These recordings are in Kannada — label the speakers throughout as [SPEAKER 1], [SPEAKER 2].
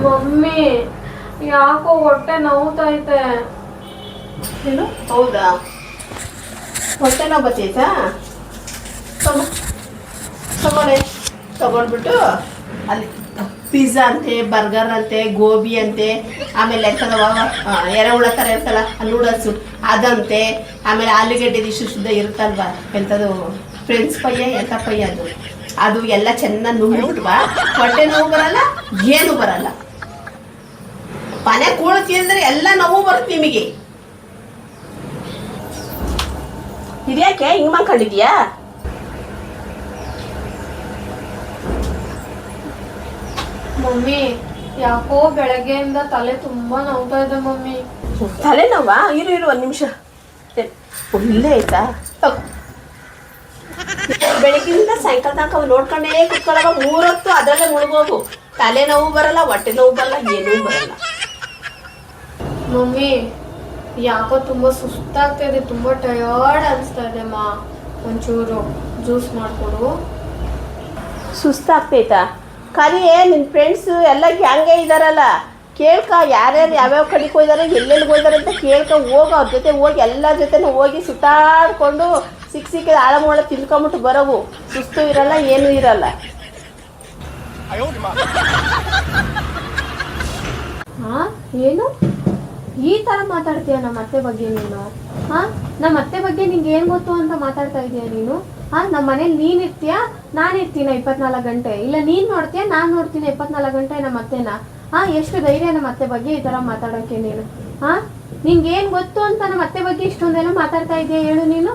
[SPEAKER 1] ಮಮ್ಮಿ ಯಾಕೋ ಹೊಟ್ಟೆ ನೋವ್ತೈತೆ.
[SPEAKER 2] ಏನು ಹೌದಾ? ಹೊಟ್ಟೆ ನೋವು ಬರ್ತೈತಾ? ತಗೊಳ್ಳಿ, ತಗೊಂಡ್ಬಿಟ್ಟು ಅಲ್ಲಿ ಪಿಜ್ಜಾ ಅಂತೆ, ಬರ್ಗರ್ ಅಂತೆ, ಗೋಬಿ ಅಂತೆ, ಆಮೇಲೆ ಎಂಥದವ ಎರೆಹುಳ ಥರ ಇರ್ತಲ್ಲ ನೂಡಲ್ಸು ಅದಂತೆ, ಆಮೇಲೆ ಆಲೂಗಡ್ಡೆದು ಇಷ್ಟು ಶುದ್ಧ ಇರುತ್ತಲ್ವ ಎಂಥದ್ದು ಫ್ರೆಂಚ್ ಪಯ್ಯ ಎಂಥ ಪಯ್ಯ ಅದು ಎಲ್ಲ ಚೆನ್ನಾಗಿ ನುಂಗ್ಬಿಟ್ವಾ ಹೊಟ್ಟೆ ನೋವು ಬರಲ್ಲ, ಏನು ಬರಲ್ಲ. ಮನೆ ಕೂಳು ತಿಂದ್ರೆ ಎಲ್ಲ ನೋವು ಬರುತ್ತೆ ನಿಮಗೆ. ಇದ್ಯಾಕೆ ಹಿಂಗೆ ಮಾಡ್ಕೊಂಡಿದ್ಯಾ?
[SPEAKER 1] ಮಮ್ಮಿ ಯಾಕೋ ಬೆಳಗ್ಗೆಯಿಂದ ತಲೆ ತುಂಬಾ ನೋವ್ತಾ ಇದೆ ಮಮ್ಮಿ.
[SPEAKER 2] ತಲೆನೋವಾ? ಇರು ಒಂದು ನಿಮಿಷ. ಒಳ್ಳೆ ಆಯ್ತಾ? ಬೆಳಗ್ಗಿಂದ ಸಾಯಂಕಾಲ ತನಕ ನೋಡ್ಕೊಂಡೇ ಕುತ್ಕೊಳ್ಳೋವಾಗ 3 ಹೊತ್ತು ಅದರಲ್ಲೇ ಮುಳುಗೋಗು. ತಲೆನೋವು ಬರಲ್ಲ, ಹೊಟ್ಟೆ ನೋವು ಬರಲ್ಲ, ಏನೂ ಬರಲ್ಲ.
[SPEAKER 1] ಮಮ್ಮಿ ಯಾಕೋ ತುಂಬಾ ಸುಸ್ತಾಗ್ತಾ ಇದೆ, ತುಂಬಾ ಟಯರ್ಡ್ ಅನಿಸ್ತಾ ಇದೆ ಮಾ. ಒಂಚೂರು ಜ್ಯೂಸ್ ಮಾಡಿಕೊಡು.
[SPEAKER 2] ಸುಸ್ತಾಗ್ತೈತಾ? ಕರಿಯೇ ನಿನ್ನ ಫ್ರೆಂಡ್ಸು ಎಲ್ಲ ಗ್ಯಾಂಗೇ ಇದ್ದಾರಲ್ಲ, ಕೇಳ್ಕ ಯಾರ್ಯಾರು ಯಾವ್ಯಾವ ಕಡೆಗೆ ಹೋಗಿದ್ದಾರೆ, ಎಲ್ಲೆಲ್ಲಿಗೆ ಹೋಗಿದ್ದಾರೆ ಅಂತ ಕೇಳ್ಕ ಹೋಗಿ ಅವ್ರ ಜೊತೆ ಹೋಗಿ ಎಲ್ಲರ ಜೊತೆನೂ ಹೋಗಿ ಸುತ್ತಾಡ್ಕೊಂಡು ಸಿಕ್ಕಿದ ಆಳಮೂಳ ತಿನ್ಕೊಂಬಿಟ್ಟು ಬರೋವು. ಸುಸ್ತು ಇರಲ್ಲ, ಏನೂ ಇರಲ್ಲ.
[SPEAKER 1] ಹಾ ಏನು ಈ ತರ ಮಾತಾಡ್ತೀಯ ನಮ್ಮ ಅತ್ತೆ ಬಗ್ಗೆ ನೀನು? ಹಾ ನಮ್ಮ ಅತ್ತೆ ಬಗ್ಗೆ ನಿಂಗೆ ಏನ್ ಗೊತ್ತು ಅಂತ ಮಾತಾಡ್ತಾ ಇದೀಯ ನೀನು? ನಮ್ಮ ಮನೇಲಿ ನೀನ್ ಇರ್ತೀಯಾ, ನಾನ್ ಇರ್ತೀನ 24 ಗಂಟೆ? ಇಲ್ಲ ನೀನ್ ನೋಡ್ತೀಯ, ನಾನ್ ನೋಡ್ತೀನಿ 24 ಗಂಟೆ ನಮ್ಮ ಅತ್ತೆನ? ಎಷ್ಟು ಧೈರ್ಯ ನಮ್ಮ ಅತ್ತೆ ಬಗ್ಗೆ ಈ ತರ ಮಾತಾಡೋಕೆ ನೀನು? ನಿಂಗೆ ಏನ್ ಗೊತ್ತು ಅಂತ ನಮ್ಮ ಅತ್ತೆ ಬಗ್ಗೆ ಇಷ್ಟೊಂದೆಲ್ಲ ಮಾತಾಡ್ತಾ ಇದೀಯ ಹೇಳು ನೀನು?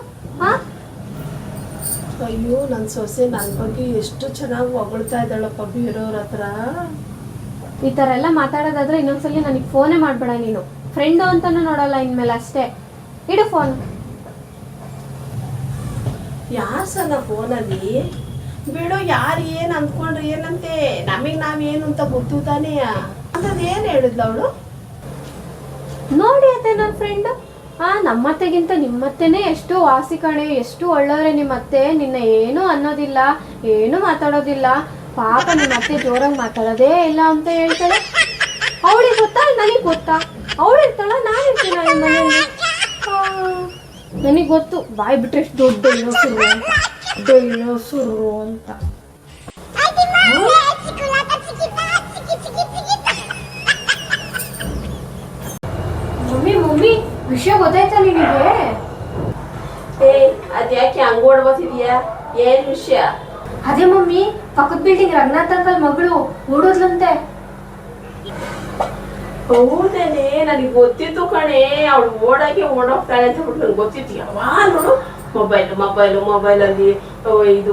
[SPEAKER 2] ಅಯ್ಯೋ ನನ್ನ ಸೊಸೆ ನನ್ನ ಬಗ್ಗೆ ಎಷ್ಟು ಚೆನ್ನಾಗಿ ಹೊಗಳ್ತಾ ಇದ್ದಾಳಪ್ಪ ಬೇರೆಯವ್ರ ಹತ್ರ.
[SPEAKER 1] ಈ ತರ ಎಲ್ಲ ಮಾತಾಡೋದಾದ್ರೆ ಇನ್ನೊಂದ್ಸಲಿ ನನಗೆ ಫೋನೇ ಮಾಡ್ಬೇಡ ನೀನು. ಫ್ರೆಂಡು ಅಂತಾನು ನೋಡಲ್ಲ ಇನ್ಮೇಲೆ, ಅಷ್ಟೇ. ಇಡು ಫೋನ್.
[SPEAKER 2] ಯಾರು ಸರ್ ಫೋನಲ್ಲಿ ಬಿಡು, ಯಾರು ಏನು ಅಂದ್ಕೊಂಡ್ರೆ ಏನಂತೆ, ನಮಗೆ ನಾವೇನು ಅಂತ ಗೊತ್ತು ತಾನೇ. ಅಂತದ್ ಏನು ಹೇಳಿದ್ಲು ಅವಳು?
[SPEAKER 1] ನೋಡಿ ಅತ್ತೆ ನನ್ನ ಫ್ರೆಂಡ್, ನಮ್ಮತ್ತೆಗಿಂತ ನಿಮ್ಮತ್ತೆನೇ ಎಷ್ಟು ವಾಸಿ ಕಣೆ, ಎಷ್ಟು ಒಳ್ಳೆಯವ್ರೆ ನಿಮ್ಮತ್ತೆ. ನಿನ್ನ ಏನು ಅನ್ನೋದಿಲ್ಲ, ಏನು ಮಾತಾಡೋದಿಲ್ಲ. ಪಾಪ ನಿಮ್ಮತ್ತೆ ಜೋರಾಗಿ ಮಾತಾಡೋದೇ ಇಲ್ಲ ಅಂತ ಹೇಳ್ತಾಳೆ. ಅವಳಿಗೆ ಗೊತ್ತಾ, ನನಗೆ ಗೊತ್ತಾ? ಅವಳು ಇರ್ತಾಳ, ನಾನು ಇರ್ತೀನ ನಿಮ್ಮ ಮನೆಯಲ್ಲಿ? ನನಗೆ ಗೊತ್ತು, ಬಾಯ್ ಬಿಟ್ರೆ ಎಷ್ಟು ದೊಡ್ಡ ಇನ್ನೊಸುರು ಅಂತ, ದೊಡ್ಡ ಇನ್ನೊಸುರು ಅಂತ. ಮಮ್ಮಿ ಮಮ್ಮಿ ವಿಷಯ ಗೊತ್ತಾಯ್ತಾ ನಿನಗೆ?
[SPEAKER 2] ಅದ್ಯಾಕೆ ಹಂಗ ಓಡ್ಬೋತಿದ್ಯಾ? ಏನ್ ವಿಷಯ?
[SPEAKER 1] ಅದೇ ಮಮ್ಮಿ, ಪಕ್ಕದ ಬಿಲ್ಡಿಂಗ್ ರಂಗನಾಥ್ ಅಂಕಲ್ ಮಗಳು ಓಡೋದ್ಲಂತೆ.
[SPEAKER 2] ಹೌದೇನೆ, ನನಗೆ ಗೊತ್ತಿತ್ತು ಕಣೆ. ಅವಳು ಓಡೋಗ್ತಾಳೆ ಅಂತ ಬಿಟ್ಟು ನನಗೆ ಗೊತ್ತಿತ್ತು. ಯಾವಾಗ ನೋಡು ಮೊಬೈಲಲ್ಲಿ ಇದು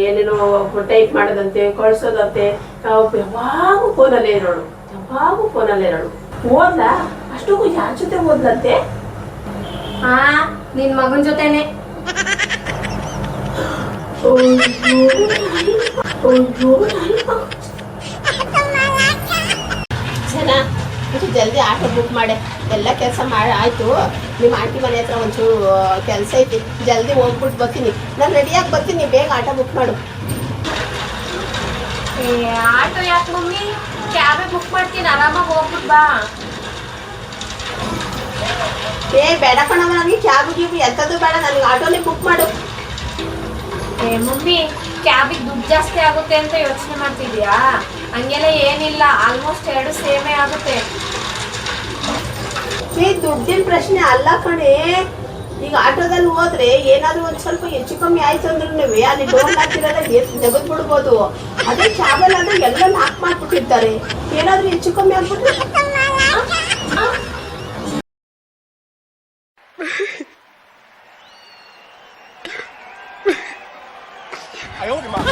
[SPEAKER 2] ಏನೇನೋ ಟೈಪ್ ಮಾಡೋದಂತೆ, ಕಳ್ಸೋದಂತೆ, ಯಾವಾಗೂ ಫೋನಲ್ಲೇ ಇರೋಳು. ಓದ್ಲಾ? ಅಷ್ಟಕ್ಕೂ ಯಾರ ಜೊತೆ ಓದ್ಲಂತೆ?
[SPEAKER 1] ನಿನ್ ಮಗನ ಜೊತೆನೆ.
[SPEAKER 2] ಜಲ್ದಿ ಆಟೋ ಬುಕ್ ಮಾಡಿ, ಎಲ್ಲ ಕೆಲಸ ಮಾಡಿ ಆಯ್ತು. ನಿಮ್ಮ ಆಂಟಿ ಮನೆ ಹತ್ರ ಒಂಚೂರು ಕೆಲಸ ಐತಿ, ಜಲ್ದಿ ಹೋಗ್ಬಿಟ್ಟು ಬರ್ತೀನಿ. ನಾನು ರೆಡಿಯಾಗಿ ಬರ್ತೀನಿ, ಬೇಗ ಆಟೋ ಬುಕ್ ಮಾಡು.
[SPEAKER 1] ಆಟೋ ಯಾಕೆ ಮಮ್ಮಿ, ಕ್ಯಾಬೇ ಬುಕ್ ಮಾಡ್ತೀನಿ, ಆರಾಮಾಗಿ ಹೋಗ್ಬಿಟ್ಟು ಬಾ.
[SPEAKER 2] ಬೇಡ ಕಣವ, ನನಗೆ ಕ್ಯಾಬ್ ಗೀಬ್ ಎಂಥದ್ದು ಬೇಡ, ನನಗೆ ಆಟೋನೇ ಬುಕ್ ಮಾಡು.
[SPEAKER 1] ಮಮ್ಮಿ ಕ್ಯಾಬಿಗೆ ದುಡ್ಡು ಜಾಸ್ತಿ ಆಗುತ್ತೆ ಅಂತ ಯೋಚನೆ ಮಾಡ್ತಿದ್ಯಾ? ಹಂಗೆಲ್ಲ ಏನಿಲ್ಲ, ಆಲ್ಮೋಸ್ಟ್ 2 ಸೇಮೇ ಆಗುತ್ತೆ.
[SPEAKER 2] ದುಡ್ಡಿನ ಪ್ರಶ್ನೆ ಅಲ್ಲ ಕಣೆ. ಈಗ ಆಟೋದಲ್ಲಿ ಹೋದ್ರೆ ಏನಾದ್ರು ಒಂದ್ ಸ್ವಲ್ಪ ಹೆಚ್ಚು ಕಮ್ಮಿ ಆಯ್ತು ಅಂದ್ರೆ ಅಲ್ಲಿ ಡೋರ್ ಹಾಕಿರೋದ ತೆಗೆದು ಬಿಡ್ಬೋದು. ಅದೇ ಕ್ಯಾಬಲ್ಲಿ ಆದ್ರೆ ಎಲ್ಲ ಲಾಕ್ ಮಾಡ್ಬಿಟ್ಟಿರ್ತಾರೆ, ಏನಾದ್ರು ಹೆಚ್ಚು ಕಮ್ಮಿ ಆಗ್ಬಿಟ್ರೆ
[SPEAKER 3] 哎呦我的妈！